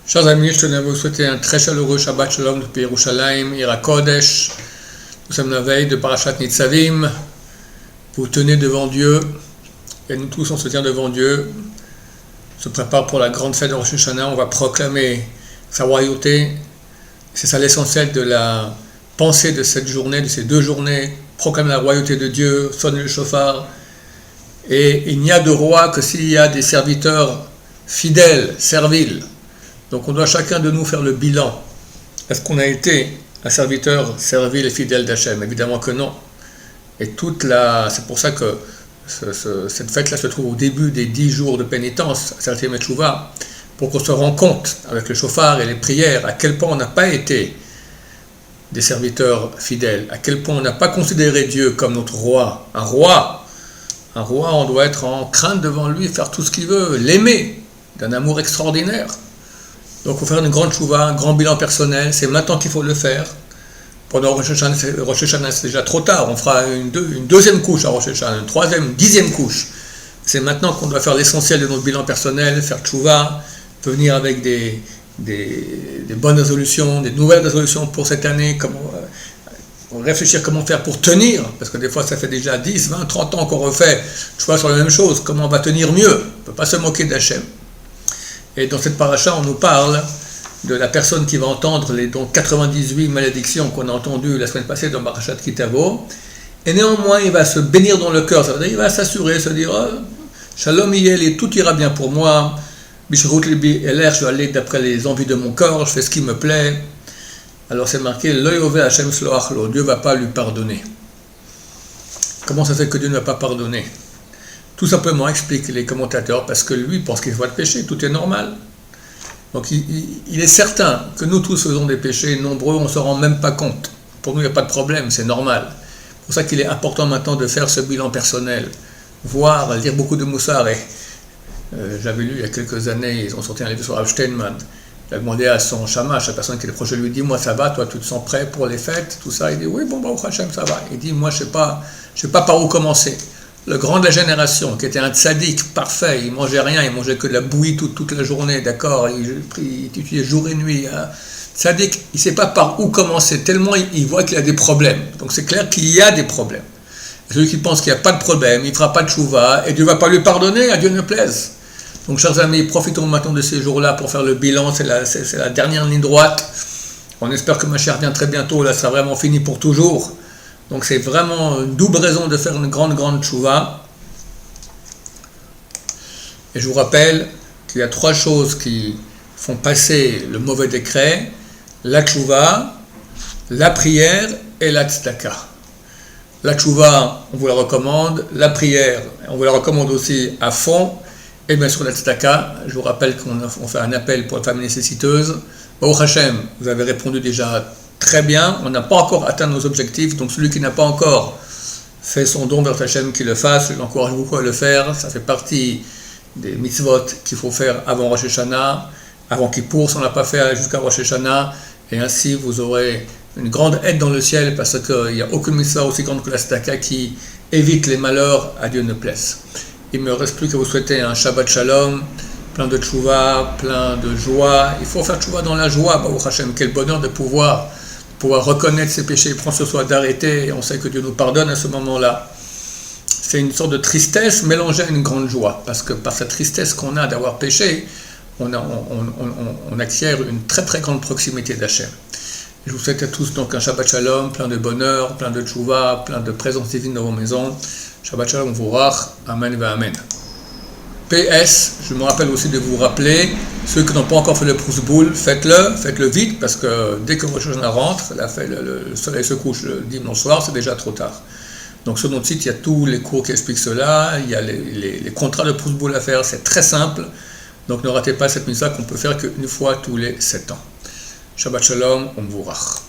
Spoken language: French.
Chers amis, je tenais à vous souhaiter un très chaleureux Shabbat Shalom depuis Yerushalayim, Ira Kodesh. Nous sommes la veille de Parashat Nitzavim. Vous tenez devant Dieu, et nous tous on se tient devant Dieu. On se prépare pour la grande fête de Rosh Hashanah. On va proclamer sa royauté. C'est ça l'essentiel de la pensée de cette journée, de ces deux journées. Proclamer la royauté de Dieu, sonner le shofar. Et il n'y a de roi que s'il y a des serviteurs fidèles, serviles. Donc on doit chacun de nous faire le bilan. Est-ce qu'on a été un serviteur servile et fidèle d'Hachem? Évidemment que non. Et c'est pour ça que cette fête-là se trouve au début des 10 jours de pénitence, Sartim et Tchouva, pour qu'on se rende compte, avec le shofar et les prières, à quel point on n'a pas été des serviteurs fidèles, à quel point on n'a pas considéré Dieu comme notre roi. Un roi, on doit être en crainte devant lui, faire tout ce qu'il veut, l'aimer d'un amour extraordinaire. Donc il faut faire une grande tchouva, un grand bilan personnel, c'est maintenant qu'il faut le faire. Pendant Rosh Hashanah, c'est déjà trop tard, on fera une deuxième couche à Rosh Hashanah, une troisième, 10e couche. C'est maintenant qu'on doit faire l'essentiel de notre bilan personnel, faire tchouva, venir avec des bonnes résolutions, des nouvelles résolutions pour cette année, réfléchir comment faire pour tenir, parce que des fois ça fait déjà 10, 20, 30 ans qu'on refait tchouva sur la même chose, comment on va tenir mieux, on ne peut pas se moquer d'Hachem. Et dans cette paracha, on nous parle de la personne qui va entendre les 98 malédictions qu'on a entendues la semaine passée dans Parashat Kitavo. Et néanmoins, il va se bénir dans le cœur. Ça veut dire il va s'assurer, se dire Shalom Yel, tout ira bien pour moi. Bishrut Libi Eler, je vais aller d'après les envies de mon corps, je fais ce qui me plaît. Alors c'est marqué Lo Yove Hashem Sloach Lo, Dieu ne va pas lui pardonner. Comment ça fait que Dieu ne va pas pardonner? Tout simplement, expliquent les commentateurs, parce que lui pense qu'il ne faut pas de péché, tout est normal. Donc il est certain que nous tous faisons des péchés nombreux, on ne se rend même pas compte. Pour nous, il n'y a pas de problème, c'est normal. C'est pour ça qu'il est important maintenant de faire ce bilan personnel, voir, lire beaucoup de Moussar. J'avais lu il y a quelques années, ils ont sorti un livre sur Rav Steinman. Il a demandé à son shamash, la personne qui est proche de lui, dit moi ça va, toi tu te sens prêt pour les fêtes, tout ça. Il dit oui, bon, Baruch Hashem, ça va. Il dit moi je ne sais pas par où commencer. Le grand de la génération, qui était un tzaddik parfait, il mangeait rien, il mangeait que de la bouillie toute la journée, d'accord, il étudiait jour et nuit. Tzaddik, il ne sait pas par où commencer, tellement il voit qu'il a des problèmes. Donc c'est clair qu'il y a des problèmes. Et celui qui pense qu'il n'y a pas de problème, il ne fera pas de tchouva, et Dieu ne va pas lui pardonner, à Dieu ne plaise. Donc chers amis, profitons maintenant de ces jours-là pour faire le bilan, c'est la dernière ligne droite. On espère que ma chère vient très bientôt, là ça sera vraiment fini pour toujours. Donc c'est vraiment une double raison de faire une grande tchouva. Et je vous rappelle qu'il y a 3 choses qui font passer le mauvais décret: la tchouva, la prière et la tzedaka. La tchouva, on vous la recommande, la prière, on vous la recommande aussi à fond, et bien sûr la tzedaka. Je vous rappelle qu'on fait un appel pour les familles nécessiteuses. Baruch Hashem, vous avez répondu déjà très bien, on n'a pas encore atteint nos objectifs, donc celui qui n'a pas encore fait son don vers Hachem, qu'il le fasse, je l'encourage beaucoup à le faire, ça fait partie des mitzvot qu'il faut faire avant Rosh Hashanah, avant Kippour, si on ne l'a pas fait jusqu'à Rosh Hashanah, et ainsi vous aurez une grande aide dans le ciel, parce qu'il n'y a aucune mitzvah aussi grande que la tzedaka qui évite les malheurs, à Dieu ne plaise. Il ne me reste plus qu'à vous souhaiter un Shabbat Shalom, plein de tchouva, plein de joie. Il faut faire tchouva dans la joie, Baruch Hashem, quel bonheur de pouvoir reconnaître ses péchés, prendre sur soi d'arrêter, et on sait que Dieu nous pardonne à ce moment-là. C'est une sorte de tristesse mélangée à une grande joie, parce que par cette tristesse qu'on a d'avoir péché, on acquiert une très très grande proximité d'Hachem. Je vous souhaite à tous donc un Shabbat Shalom, plein de bonheur, plein de tchouva, plein de présence divine dans vos maisons. Shabbat Shalom Vurach, Amen va Amen. PS, je me rappelle aussi de vous rappeler, ceux qui n'ont pas encore fait le Prousboul, faites-le vite, parce que dès que Rosh Hashanah rentre, le soleil se couche le dimanche soir, c'est déjà trop tard. Donc sur notre site, il y a tous les cours qui expliquent cela, il y a les contrats de Prousboul à faire, c'est très simple, donc ne ratez pas cette mise-là qu'on peut faire qu'une fois tous les 7 ans. Shabbat Shalom, Om Vurach.